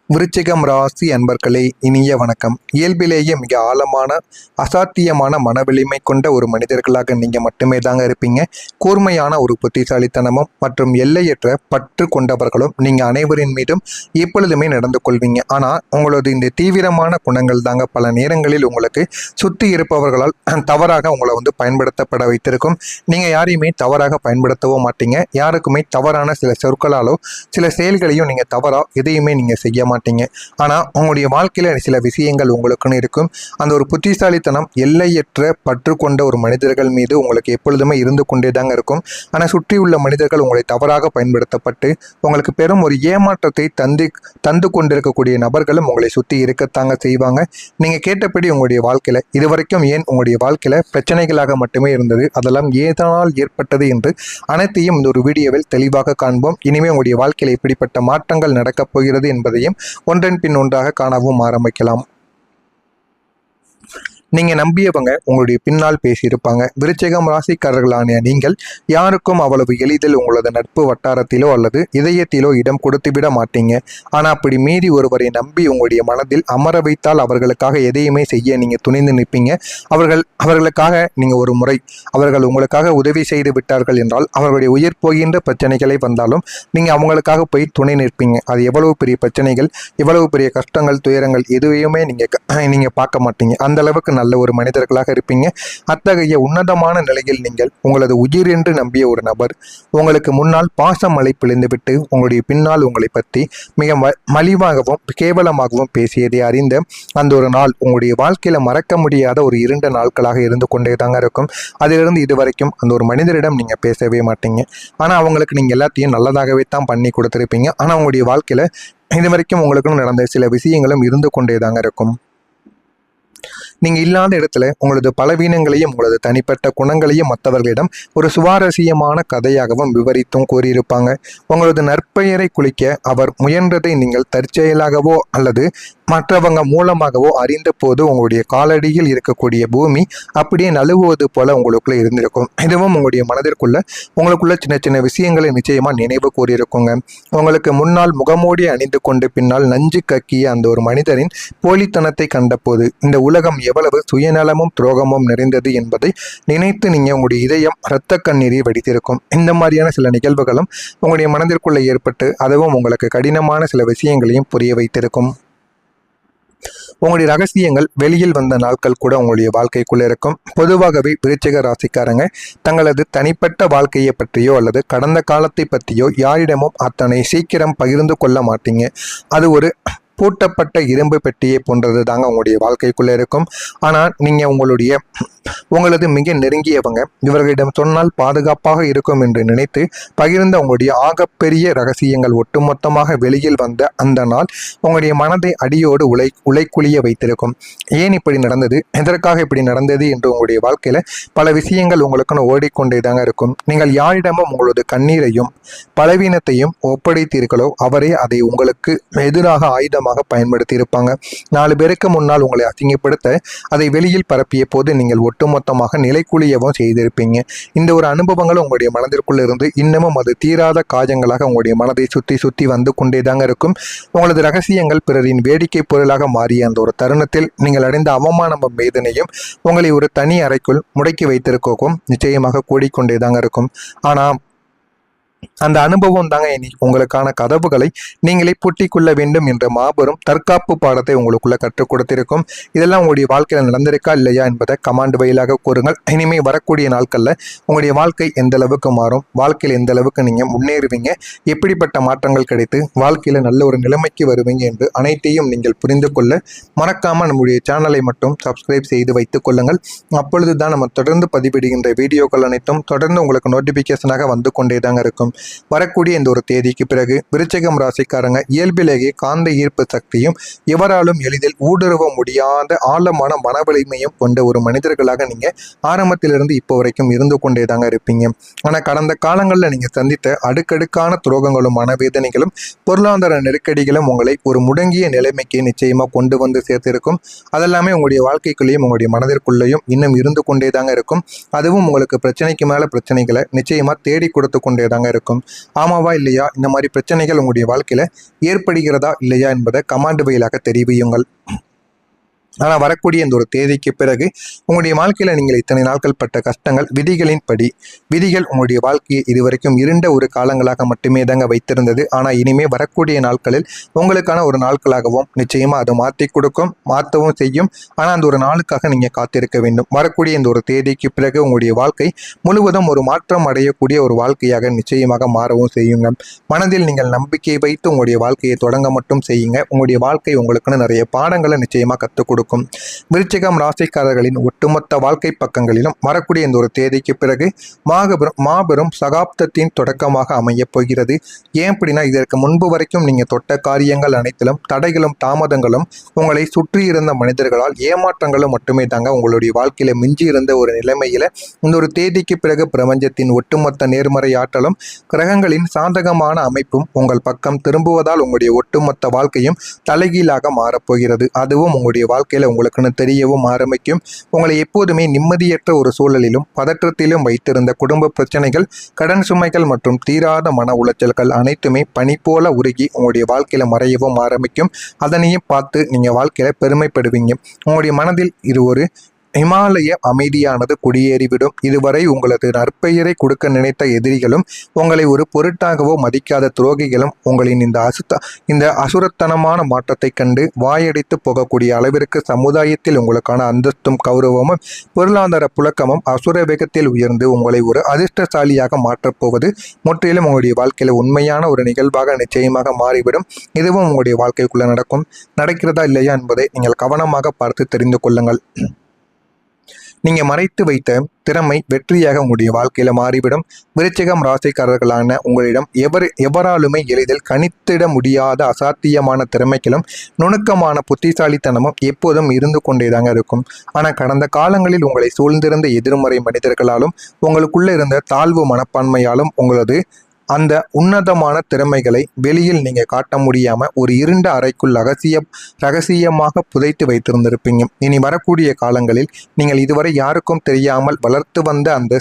விருச்சிகம் ராசி அன்பர்களே, இனிய வணக்கம். இயல்பிலேயே மிக ஆழமான அசாத்தியமான மனவலிமை கொண்ட ஒரு மனிதர்களாக நீங்க மட்டுமே தாங்க இருப்பீங்க. கூர்மையான ஒரு புத்திசாலித்தனமும் மற்றும் எல்லையற்ற பற்று கொண்டவர்களும் நீங்க அனைவரின் மீதும் எப்பொழுதுமே நடந்து கொள்வீங்க. ஆனா உங்களது இந்த தீவிரமான குணங்கள் தாங்க பல நேரங்களில் உங்களுக்கு சுத்தி இருப்பவர்களால் தவறாக உங்களை பயன்படுத்தப்பட வைத்திருக்கும். நீங்க யாரையுமே தவறாக பயன்படுத்தவோ மாட்டீங்க. யாருக்குமே தவறான சில சொற்களாலோ சில செயல்களையும் நீங்க தவறா எதையுமே நீங்க செய்ய மாட்டீங்க. ஆனா உங்களுடைய வாழ்க்கையில சில விஷயங்கள் உங்களுக்குன்னு இருக்கும். அந்த ஒரு புத்திசாலித்தனம் எல்லையற்ற பற்று கொண்ட ஒரு மனிதர்கள் மீது உங்களுக்கு எப்பொழுதுமே இருந்து கொண்டே தாங்க இருக்கும். ஆனா சுற்றியுள்ள மனிதர்கள் உங்களை தவறாக பயன்படுத்தப்பட்டு உங்களுக்கு பெரும் ஒரு ஏமாற்றத்தை தந்து கொண்டிருக்கக்கூடிய நபர்களும் உங்களை சுற்றி இருக்கத்தாங்க செய்வாங்க. நீங்க கேட்டபடி உங்களுடைய வாழ்க்கையில இதுவரைக்கும் ஏன் உங்களுடைய வாழ்க்கையில பிரச்சனைகளாக மட்டுமே இருந்தது, அதெல்லாம் ஏதனால் ஏற்பட்டது என்று அனைத்தையும் இந்த ஒரு வீடியோவில் தெளிவாக காண்போம். இனிமே உங்களுடைய வாழ்க்கையில இப்படிப்பட்ட மாற்றங்கள் நடக்கப் போகிறது என்பதையும் ஒன்றன் பின் ஒன்றாக காணவும் ஆரம்பிக்கலாம். நீங்க நம்பியவங்க உங்களுடைய பின்னால் பேசியிருப்பாங்க. விருச்சிகம் ராசிக்காரர்களான நீங்கள் யாருக்கும் அவ்வளவு எளிதில் உங்களது நட்பு வட்டாரத்திலோ அல்லது இதயத்திலோ இடம் கொடுத்துவிட மாட்டீங்க. ஆனா அப்படி மீறி ஒருவரை நம்பி உங்களுடைய மனதில் அமர வைத்தால் அவர்களுக்காக எதையுமே செய்ய நீங்க துணிந்து நிற்பீங்க. அவர்களுக்காக நீங்க ஒரு முறை அவர்கள் உங்களுக்காக உதவி செய்து விட்டார்கள் என்றால் அவர்களுடைய உயிர் போகின்ற பிரச்சனைகளை வந்தாலும் நீங்க அவங்களுக்காக போய் துணை நிற்பீங்க. அது எவ்வளவு பெரிய பிரச்சனைகள், எவ்வளவு பெரிய கஷ்டங்கள், துயரங்கள் எதுவுமே நீங்க பார்க்க மாட்டீங்க. அந்த அளவுக்கு நல்ல ஒரு மனிதர்களாக இருப்பீங்க. அத்தகைய உன்னதமான நிலையில் நீங்கள் உங்களது உயிர் என்று நம்பிய ஒரு நபர் உங்களுக்கு முன்னால் பாசமழை பிழிந்துவிட்டு உங்களுடைய பின்னால் உங்களை பற்றி மிக மலிவாகவும் கேவலமாகவும் பேசியதை அறிந்த அந்த ஒரு நாள் உங்களுடைய வாழ்க்கையில மறக்க முடியாத ஒரு 2 நாட்களாக இருந்து கொண்டே தாங்க இருக்கும். அதிலிருந்து இதுவரைக்கும் அந்த ஒரு மனிதரிடம் நீங்க பேசவே மாட்டீங்க. ஆனா அவங்களுக்கு நீங்க எல்லாத்தையும் நல்லதாகவே தான் பண்ணி கொடுத்துருப்பீங்க. ஆனா உங்களுடைய வாழ்க்கையில இதுவரைக்கும் உங்களுக்கு நடந்த சில விஷயங்களும் இருந்து கொண்டே தாங்க இருக்கும். நீங்க இல்லாத இடத்துல உங்களது பலவீனங்களையும் உங்களது தனிப்பட்ட குணங்களையும் மற்றவர்களிடம் ஒரு சுவாரஸ்யமான கதையாகவும் விவரித்தும் கூறியிருப்பாங்க. உங்களது நற்பெயரை குளிக்க அவர் முயன்றதை நீங்கள் தற்செயலாகவோ அல்லது மற்றவங்க மூலமாகவோ அறிந்த போது உங்களுடைய காலடியில் இருக்கக்கூடிய பூமி அப்படியே நழுவுவது போல உங்களுக்குள்ள இருந்திருக்கும். இதுவும் உங்களுடைய மனதிற்குள்ள உங்களுக்குள்ள சின்ன சின்ன விஷயங்களை நிச்சயமா நினைவு கூறியிருக்குங்க. உங்களுக்கு முன்னால் முகமூடி அணிந்து கொண்டு பின்னால் நஞ்சு கக்கிய அந்த ஒரு மனிதரின் போலித்தனத்தை கண்டபோது இந்த உலகம் எவ்வளவு சுயநலமும் துரோகமும் நிறைந்தது என்பதை நினைத்து நீங்க உங்களுடைய இதயம் இரத்த கண்ணீரை வடித்திருக்கும். இந்த மாதிரியான சில நிகழ்வுகளும் உங்களுடைய மனதிற்குள்ள ஏற்பட்டு அதுவும் உங்களுக்கு கடினமான சில விஷயங்களையும் புரிய வைத்திருக்கும். உங்களுடைய ரகசியங்கள் வெளியில் வந்த நாட்கள் கூட உங்களுடைய வாழ்க்கைக்குள்ள இருக்கும். பொதுவாகவே விருச்சிக ராசிக்காரங்க தங்களது தனிப்பட்ட வாழ்க்கையை பற்றியோ அல்லது கடந்த காலத்தை பற்றியோ யாரிடமும் அத்தனை சீக்கிரம் பகிர்ந்து கொள்ள மாட்டீங்க. அது ஒரு பூட்டப்பட்ட இரும்பு பெட்டியை போன்றது தாங்க உங்களுடைய வாழ்க்கைக்குள்ள இருக்கும். ஆனால் நீங்க உங்களது மிக நெருங்கியவங்க இவர்களிடம் சொன்னால் பாதுகாப்பாக இருக்கும் என்று நினைத்து பகிர்ந்த உங்களுடைய ஆகப்பெரிய ரகசியங்கள் ஒட்டுமொத்தமாக வெளியில் வந்த அந்த நாள் உங்களுடைய மனதை அடியோடு உலைக்குழிய வைத்திருக்கும். ஏன் இப்படி நடந்தது, எதற்காக இப்படி நடந்தது என்று உங்களுடைய வாழ்க்கையில பல விஷயங்கள் உங்களுக்குன்னு ஓடிக்கொண்டே தாங்க இருக்கும். நீங்கள் யாரிடமும் உங்களது கண்ணீரையும் பலவீனத்தையும் ஒப்படைத்தீர்களோ அவரே அதை உங்களுக்கு எதிராக ஆயுதமாக பயன்படுத்தி இருப்பாங்க. 4 பேருக்கு முன்னால் உங்களை அசிங்கப்படுத்த அதை வெளியில் பரப்பிய போது நீங்கள் ஒட்டுமொத்தமாக நிலைக்குழியவும் செய்திருப்பீங்க. இந்த ஒரு அனுபவங்கள் உங்களுடைய மனதிற்குள் இருந்து இன்னமும் அது தீராத காயங்களாக உங்களுடைய மனதை சுத்தி வந்து கொண்டே தாங்க இருக்கும். உங்களது ரகசியங்கள் பிறரின் வேடிக்கை பொருளாக மாறிய அந்த ஒரு தருணத்தில் நீங்கள் அடைந்த அவமானமும் வேதனையும் உங்களை ஒரு தனி அறைக்குள் முடக்கி வைத்திருக்கவும் நிச்சயமாக கூடிக்கொண்டே தாங்க இருக்கும். ஆனா அந்த அனுபவம் தாங்க இனி உங்களுக்கான கதவுகளை நீங்களே பூட்டிக்கொள்ள வேண்டும் என்ற மாபெரும் தற்காப்பு பாடத்தை உங்களுக்குள்ள கற்றுக் கொடுத்திருக்கும். இதெல்லாம் உங்களுடைய வாழ்க்கையில் நடந்திருக்கா இல்லையா என்பதை கமாண்ட் வழியாக கூறுங்கள். இனிமே வரக்கூடிய நாட்கள்ல உங்களுடைய வாழ்க்கை எந்த அளவுக்கு மாறும், வாழ்க்கையில் எந்த அளவுக்கு நீங்க முன்னேறுவீங்க, எப்படிப்பட்ட மாற்றங்கள் கிடைத்து வாழ்க்கையில நல்ல ஒரு நிலைமைக்கு வருவீங்க என்று அனைத்தையும் நீங்கள் புரிந்து கொள்ள மறக்காம நம்முடைய சேனலை மட்டும் சப்ஸ்கிரைப் செய்து வைத்துக் கொள்ளுங்கள். அப்பொழுதுதான் நம்ம தொடர்ந்து பதிவிடுகின்ற வீடியோக்கள் அனைத்தும் தொடர்ந்து உங்களுக்கு நோட்டிபிகேஷனாக வந்து கொண்டே தாங்க இருக்கும். வரக்கூடிய இந்த ஒரு தேதிக்கு பிறகு விருச்சிகம் ராசிக்காரங்க இயல்பிலேயே காந்த ஈர்ப்பு சக்தியும் எவராலும் எளிதில் ஊடுருவ முடியாத ஆழமான மனவலிமையும் கொண்ட ஒரு மனிதர்களாக நீங்க ஆரம்பத்திலிருந்து இப்போ வரைக்கும் இருந்து கொண்டே தாங்க இருப்பீங்க. ஆனா கடந்த காலங்களில் நீங்க சந்தித்த அடுக்கடுக்கான துரோகங்களும் மனவேதனைகளும் பொருளாதார நெருக்கடிகளும் உங்களை ஒரு முடங்கிய நிலைமைக்கு நிச்சயமா கொண்டு வந்து சேர்த்திருக்கும். அதெல்லாமே உங்களுடைய வாழ்க்கைக்குள்ளேயும் உங்களுடைய மனதிற்குள்ளேயும் இன்னும் இருந்து கொண்டே தாங்க இருக்கும். அதுவும் உங்களுக்கு பிரச்சனைக்கு மேல பிரச்சனைகளை நிச்சயமா தேடி கொடுத்து கொண்டே தாங்க இருக்கும். இருக்கும். ஆமாவா இல்லையா? இந்த மாதிரி பிரச்சனைகள் உங்களுடைய வாழ்க்கையில் ஏற்படுகிறதா இல்லையா என்பதை கமெண்ட் வாயிலாக தெரிவியுங்கள். ஆனால் வரக்கூடிய இந்த ஒரு தேதிக்கு பிறகு உங்களுடைய வாழ்க்கையில் நீங்கள் இத்தனை நாட்கள் பட்ட கஷ்டங்கள் விதிகள் உங்களுடைய வாழ்க்கையை இதுவரைக்கும் இருண்ட ஒரு காலங்களாக மட்டுமே தாங்க வைத்திருந்தது. ஆனால் இனிமேல் வரக்கூடிய நாட்களில் உங்களுக்கான ஒரு நாட்களாகவும் நிச்சயமாக அதை மாற்றவும் செய்யும். ஆனால் அந்த ஒரு நாளுக்காக நீங்கள் காத்திருக்க வேண்டும். வரக்கூடிய இந்த ஒரு தேதிக்கு பிறகு உங்களுடைய வாழ்க்கை முழுவதும் ஒரு மாற்றம் அடையக்கூடிய ஒரு வாழ்க்கையாக நிச்சயமாக மாறவும் செய்யுங்க. மனதில் நீங்கள் நம்பிக்கை வைத்து உங்களுடைய வாழ்க்கையை தொடங்க மட்டும் செய்யுங்க. உங்களுடைய வாழ்க்கை உங்களுக்குன்னு நிறைய பாடங்களை நிச்சயமாக கற்றுக் கொடுக்கும். விருச்சிகம் ராசிக்காரர்களின் ஒட்டுமொத்த வாழ்க்கை பக்கங்களிலும் வரக்கூடிய இந்த ஒரு தேதிக்கு பிறகு மாபெரும் சகாப்தத்தின் தொடக்கமாக அமைய போகிறது. ஏன் அப்படின்னா, இதற்கு முன்பு வரைக்கும் நீங்க தொட்ட காரியங்கள் அனைத்திலும் தடைகளும் தாமதங்களும் உங்களை சுற்றி இருந்த மனிதர்களால் ஏமாற்றங்களும் மட்டுமே தாங்க உங்களுடைய வாழ்க்கையில மிஞ்சி இருந்த ஒரு நிலைமையில இந்த ஒரு தேதிக்கு பிறகு பிரபஞ்சத்தின் ஒட்டுமொத்த நேர்மறை ஆற்றலும் கிரகங்களின் சாதகமான அமைப்பும் உங்கள் பக்கம் திரும்புவதால் உங்களுடைய ஒட்டுமொத்த வாழ்க்கையும் தலைகீழாக மாறப்போகிறது. அதுவும் உங்களுடைய வாழ்க்கையில உங்களுக்குன்னு தெரியவும் ஆரம்பிக்கும். உங்களை எப்போதுமே நிம்மதியற்ற ஒரு சூழலிலும் பதற்றத்திலும் வைத்திருந்த குடும்ப பிரச்சனைகள், கடன் சுமைகள் மற்றும் தீராத மன உளைச்சல்கள் அனைத்துமே பனி போல உருகி உங்களுடைய வாழ்க்கையில மறையவும் ஆரம்பிக்கும். அதனையும் பார்த்து நீங்க வாழ்க்கையில பெருமைப்படுவீங்க. உங்களுடைய மனதில் இது ஒரு இமாலய அமைதியானது குடியேறிவிடும். இதுவரை உங்களது நற்பெயரை கொடுக்க நினைத்த எதிரிகளும் உங்களை ஒரு பொருட்டாகவோ மதிக்காத துரோகிகளும் உங்களின் இந்த அசுரத்தனமான மாற்றத்தை கண்டு வாயடித்து போகக்கூடிய அளவிற்கு சமுதாயத்தில் உங்களுக்கான அந்தஸ்தும் கௌரவமும் பொருளாதார புழக்கமும் அசுர வேகத்தில் உயர்ந்து உங்களை ஒரு அதிர்ஷ்டசாலியாக மாற்றப்போவது முற்றிலும் உங்களுடைய வாழ்க்கையில் உண்மையான ஒரு நிகழ்வாக நிச்சயமாக மாறிவிடும். இதுவும் உங்களுடைய வாழ்க்கைக்குள்ள நடக்கிறதா இல்லையா என்பதை நீங்கள் கவனமாக பார்த்து தெரிந்து கொள்ளுங்கள். நீங்க மறைத்து வைத்த திறமை வெற்றியாக உங்களுடைய வாழ்க்கையில மாறிவிடும். விருச்சிகம் ராசிக்காரர்களான உங்களிடம் எவராலுமே எளிதில் கணித்திட முடியாத அசாத்தியமான திறமைகளும் நுணுக்கமான புத்திசாலித்தனமும் எப்போதும் இருந்து கொண்டேதாங்க இருக்கும். ஆனா கடந்த காலங்களில் உங்களை சூழ்ந்திருந்த எதிர்மறை மனிதர்களாலும் உங்களுக்குள்ள இருந்த தாழ்வு மனப்பான்மையாலும் உங்களது அந்த உன்னதமான திறமைகளை வெளியில் நீங்க காட்ட முடியாம ஒரு இருண்ட அறைக்குள் ரகசியமாக புதைத்து வைத்திருந்திருப்பீங்க. இனி வரக்கூடிய காலங்களில் நீங்கள் இதுவரை யாருக்கும் தெரியாமல் வளர்த்து வந்த அந்த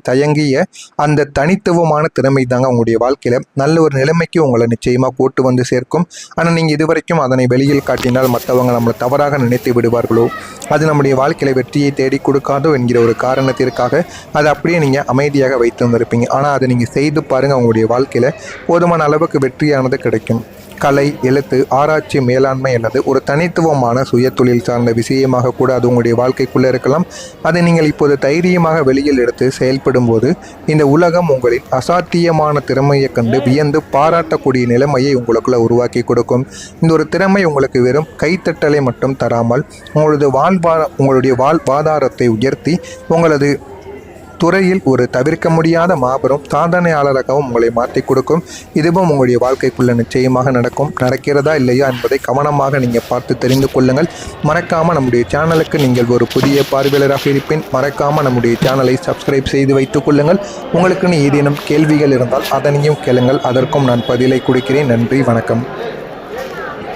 தயங்கிய அந்த தனித்துவமான திறமை தாங்க உங்களுடைய வாழ்க்கையில நல்ல ஒரு நிலைமைக்கு உங்களை நிச்சயமா கூட்டு வந்து சேர்க்கும். ஆனா நீங்க இதுவரைக்கும் அதனை வெளியில் காட்டினால் மற்றவங்க நம்மளை தவறாக நினைத்து விடுவார்களோ, அது நம்முடைய வாழ்க்கையில வெற்றியை தேடி கொடுக்காதோ என்கிற ஒரு காரணத்திற்காக அதை அப்படியே நீங்க அமைதியாக வைத்திருந்திருப்பீங்க. ஆனா அதை நீங்க செய்து பாருங்க, உங்களுடைய வாழ்க்கையில போதுமான அளவுக்கு வெற்றியானது கிடைக்கும். கலை, எழுத்து, ஆராய்ச்சி, மேலாண்மை அல்லது ஒரு தனித்துவமான சுய தொழில் சார்ந்த விஷயமாக கூட அது உங்களுடைய வாழ்க்கைக்குள்ளே இருக்கலாம். அதை நீங்கள் இப்போது தைரியமாக வெளியில் எடுத்து செயல்படும் போது இந்த உலகம் உங்களின் அசாத்தியமான திறமையை கண்டு வியந்து பாராட்டக்கூடிய நிலைமையை உங்களுக்குள்ள உருவாக்கி கொடுக்கும். இந்த ஒரு திறமை உங்களுக்கு வெறும் கைத்தட்டலை மட்டும் தராமல் உங்களுடைய வாழ்வாதாரத்தை உயர்த்தி உங்களது துறையில் ஒரு தவிர்க்க முடியாத மாபெரும் சாதனையாளராகவும் உங்களை மாற்றி கொடுக்கும். இதுவும் உங்களுடைய வாழ்க்கைக்குள்ள நிச்சயமாக நடக்கிறதா இல்லையா என்பதை கவனமாக நீங்கள் பார்த்து தெரிந்து கொள்ளுங்கள். மறக்காமல் நம்முடைய சேனலுக்கு நீங்கள் ஒரு புதிய பார்வையாளராக இருப்பேன். மறக்காமல் நம்முடைய சேனலை சப்ஸ்கிரைப் செய்து வைத்துக் கொள்ளுங்கள். உங்களுக்குன்னு ஏதேனும் கேள்விகள் இருந்தால் அதனையும் கேளுங்கள், அதற்கும் நான் பதிலை கொடுக்கிறேன். நன்றி, வணக்கம்.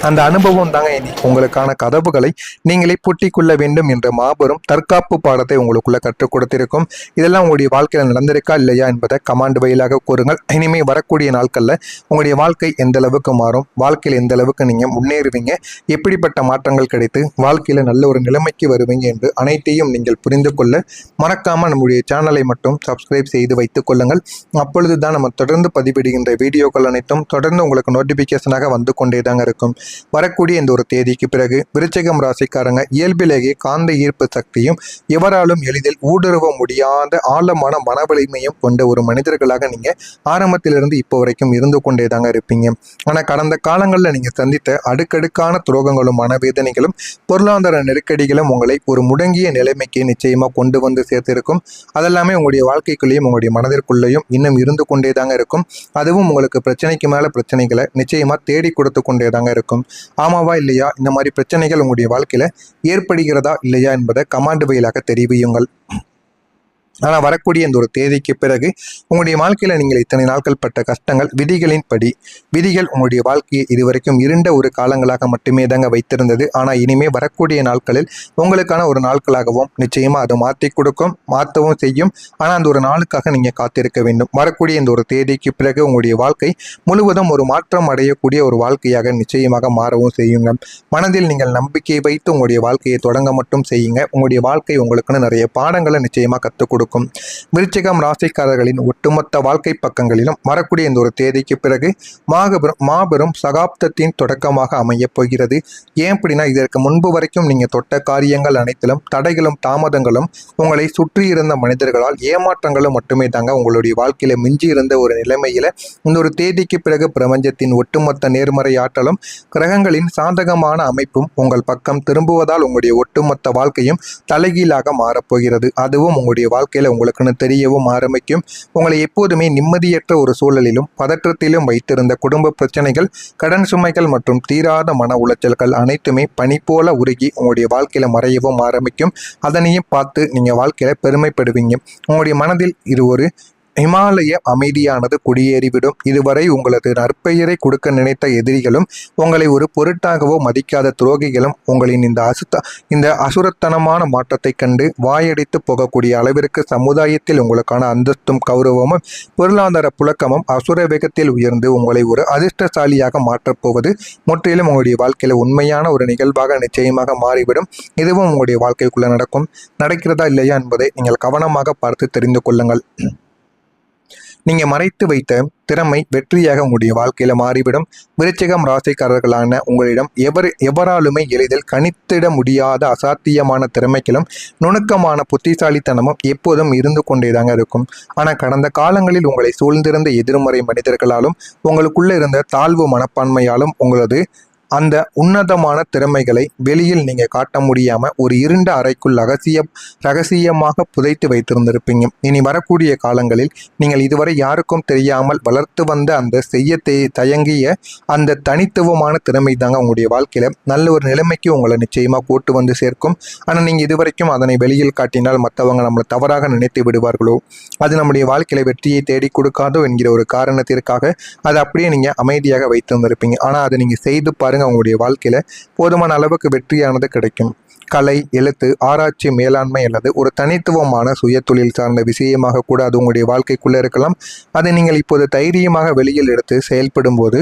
அந்த அனுபவம் தாங்க இனி உங்களுக்கான கதவுகளை நீங்களே பூட்டிக்கொள்ள வேண்டும் என்ற மாபெரும் தற்காப்பு பாடத்தை உங்களுக்குள்ள கற்றுக் கொடுத்திருக்கும். இதெல்லாம் உங்களுடைய வாழ்க்கையில் நடந்திருக்கா இல்லையா என்பதை கமாண்ட் வாயிலாக கூறுங்கள். இனிமேல் வரக்கூடிய நாட்களில் உங்களுடைய வாழ்க்கை எந்த அளவுக்கு மாறும், வாழ்க்கையில் எந்த அளவுக்கு நீங்கள் முன்னேறுவீங்க, எப்படிப்பட்ட மாற்றங்கள் கிடைத்து வாழ்க்கையில் நல்ல ஒரு நிலைமைக்கு வருவீங்க என்று அனைத்தையும் நீங்கள் புரிந்து கொள்ள மறக்காமல் நம்முடைய சேனலை மட்டும் சப்ஸ்கிரைப் செய்து வைத்துக் கொள்ளுங்கள். அப்பொழுது தான் நம்ம தொடர்ந்து பதிவிடுகின்ற வீடியோக்கள் அனைத்தும் தொடர்ந்து உங்களுக்கு நோட்டிஃபிகேஷனாக வந்து கொண்டே தாங்க இருக்கும். வரக்கூடிய இந்த ஒரு தேதிக்கு பிறகு விருச்சிகம் ராசிக்காரங்க இயல்பிலேயே காந்த ஈர்ப்பு சக்தியும் எவராலும் எளிதில் ஊடுருவ முடியாத ஆழமான மனவலிமையும் கொண்ட ஒரு மனிதர்களாக நீங்க ஆரம்பத்திலிருந்து இப்போ வரைக்கும் இருந்து கொண்டே தாங்க இருப்பீங்க. ஆனா கடந்த காலங்களில் நீங்க சந்தித்த அடுக்கடுக்கான துரோகங்களும் மனவேதனைகளும் பொருளாதார நெருக்கடிகளும் உங்களை ஒரு முடங்கிய நிலைமைக்கு நிச்சயமா கொண்டு வந்து சேர்த்திருக்கும். அதெல்லாமே உங்களுடைய வாழ்க்கைக்குள்ளேயும் உங்களுடைய மனதிற்குள்ளேயும் இன்னும் இருந்து கொண்டே தாங்க இருக்கும். அதுவும் உங்களுக்கு பிரச்சனைக்கு மேல பிரச்சனைகளை நிச்சயமா தேடி கொடுத்து கொண்டே தாங்க இருக்கும். ஆமாவா இல்லையா? இந்த மாதிரி பிரச்சனைகள் உங்களுடைய வாழ்க்கையில ஏற்படுகிறதா இல்லையா என்பதை கமாண்ட் வாயிலாக தெரிவியுங்கள். ஆனால் வரக்கூடிய இந்த ஒரு தேதிக்கு பிறகு உங்களுடைய வாழ்க்கையில் நீங்கள் இத்தனை நாட்கள் பட்ட கஷ்டங்கள் விதிகள் உங்களுடைய வாழ்க்கையை இதுவரைக்கும் இருண்ட ஒரு காலங்களாக மட்டுமே தாங்க வைத்திருந்தது. ஆனால் இனிமே வரக்கூடிய நாட்களில் உங்களுக்கான ஒரு நாட்களாகவும் நிச்சயமாக அது மாற்றவும் செய்யும். ஆனால் அந்த ஒரு நாளுக்காக நீங்கள் காத்திருக்க வேண்டும். வரக்கூடிய இந்த ஒரு தேதிக்கு பிறகு உங்களுடைய வாழ்க்கை முழுவதும் ஒரு மாற்றம் அடையக்கூடிய ஒரு வாழ்க்கையாக நிச்சயமாக மாறவும் செய்யுங்க. மனதில் நீங்கள் நம்பிக்கை வைத்து உங்களுடைய வாழ்க்கையை தொடங்க மட்டும் செய்யுங்க. உங்களுடைய வாழ்க்கை உங்களுக்குன்னு நிறைய பாடங்களை நிச்சயமாக கற்றுக் கொடுக்கும். விருச்சிகம் ராசிக்காரர்களின் ஒட்டுமொத்த வாழ்க்கை பக்கங்களிலும் வரக்கூடிய இந்த ஒரு தேதிக்கு பிறகு மாபெரும் சகாப்தத்தின் தொடக்கமாக அமையப் போகிறது. ஏன் அப்படின்னா, இதற்கு முன்பு வரைக்கும் நீங்க தொட்ட காரியங்கள் அனைத்திலும் தடைகளும் தாமதங்களும் உங்களை சுற்றி இருந்த மனிதர்களால் ஏமாற்றங்களும் மட்டுமே தாங்க உங்களுடைய வாழ்க்கையில மிஞ்சி இருந்த ஒரு நிலைமையில இந்த ஒரு தேதிக்கு பிறகு பிரபஞ்சத்தின் ஒட்டுமொத்த நேர்மறை ஆற்றலும் கிரகங்களின் சாதகமான அமைப்பும் உங்கள் பக்கம் திரும்புவதால் உங்களுடைய ஒட்டுமொத்த வாழ்க்கையும் தலைகீழாக மாறப்போகிறது. அதுவும் உங்களுடைய வாழ்க்கையில உங்களுக்குன்னு தெரியவும் ஆரம்பிக்கும். உங்களை எப்போதுமே நிம்மதியற்ற ஒரு சூழலிலும் பதற்றத்திலும் வைத்திருந்த குடும்ப பிரச்சனைகள், கடன் சுமைகள் மற்றும் தீராத மன உளைச்சல்கள் அனைத்துமே பனி போல உருகி உங்களுடைய வாழ்க்கையில மறையவும் ஆரம்பிக்கும். அதனையும் பார்த்து நீங்க வாழ்க்கையில பெருமைப்படுவீங்க. உங்களுடைய மனதில் இது ஒரு இமாலய அமைதியானது குடியேறிவிடும். இதுவரை உங்களது நற்பெயரை கொடுக்க நினைத்த எதிரிகளும் உங்களை ஒரு பொருட்டாகவோ மதிக்காத துரோகிகளும் உங்களின் இந்த அசுரத்தனமான மாற்றத்தை கண்டு வாயடித்து போகக்கூடிய அளவிற்கு சமுதாயத்தில் உங்களுக்கான அந்தஸ்தும் கௌரவமும் பொருளாதார புழக்கமும் அசுர வேகத்தில் உயர்ந்து உங்களை ஒரு அதிர்ஷ்டசாலியாக மாற்றப்போவது முற்றிலும் உங்களுடைய வாழ்க்கையில உண்மையான ஒரு நிகழ்வாக நிச்சயமாக மாறிவிடும். இதுவும் உங்களுடைய வாழ்க்கைக்குள்ள நடக்கிறதா இல்லையா என்பதை நீங்கள் கவனமாக பார்த்து தெரிந்து கொள்ளுங்கள். நீங்க மறைத்து வைத்த திறமை வெற்றியாக உங்களுடைய வாழ்க்கையில மாறிவிடும். விருச்சிகம் ராசிக்காரர்களான உங்களிடம் எவராலுமே எளிதில் கணித்திட முடியாத அசாத்தியமான திறமைகளும் நுணுக்கமான புத்திசாலித்தனமும் எப்போதும் இருந்து கொண்டேதாங்க இருக்கும். ஆனா கடந்த காலங்களில் உங்களை சூழ்ந்திருந்த எதிர்மறை மனிதர்களாலும் உங்களுக்குள்ள இருந்த தாழ்வு மனப்பான்மையாலும் உங்களது அந்த உன்னதமான திறமைகளை வெளியில் நீங்க காட்ட முடியாம ஒரு இருண்ட அறைக்குள் ரகசியமாக புதைத்து வைத்திருந்திருப்பீங்க. இனி வரக்கூடிய காலங்களில் நீங்கள் இதுவரை யாருக்கும் தெரியாமல் வளர்த்து வந்த அந்த தயங்கிய அந்த தனித்துவமான திறமை தாங்க உங்களுடைய வாழ்க்கையில நல்ல ஒரு நிலைமைக்கு உங்களை நிச்சயமா கூட்டு வந்து சேர்க்கும். ஆனா நீங்க இதுவரைக்கும் அதனை வெளியில் காட்டினால் மற்றவங்க நம்மளை தவறாக நினைத்து விடுவார்களோ, அது நம்முடைய வாழ்க்கையில வெற்றியை தேடி கொடுக்காதோ என்கிற ஒரு காரணத்திற்காக அதை அப்படியே நீங்க அமைதியாக வைத்திருந்திருப்பீங்க. ஆனா அதை நீங்க செய்து பாருங்க, உங்களுடைய வாழ்க்கையில போதுமான அளவுக்கு வெற்றியானது கிடைக்கும். கலை, எழுத்து, ஆராய்ச்சி, மேலாண்மை அல்லது ஒரு தனித்துவமான சுய தொழில் சார்ந்த விஷயமாக கூட அது உங்களுடைய வாழ்க்கைக்குள்ள இருக்கலாம். அதை நீங்கள் இப்போது தைரியமாக வெளியில் எடுத்து செயல்படும் போது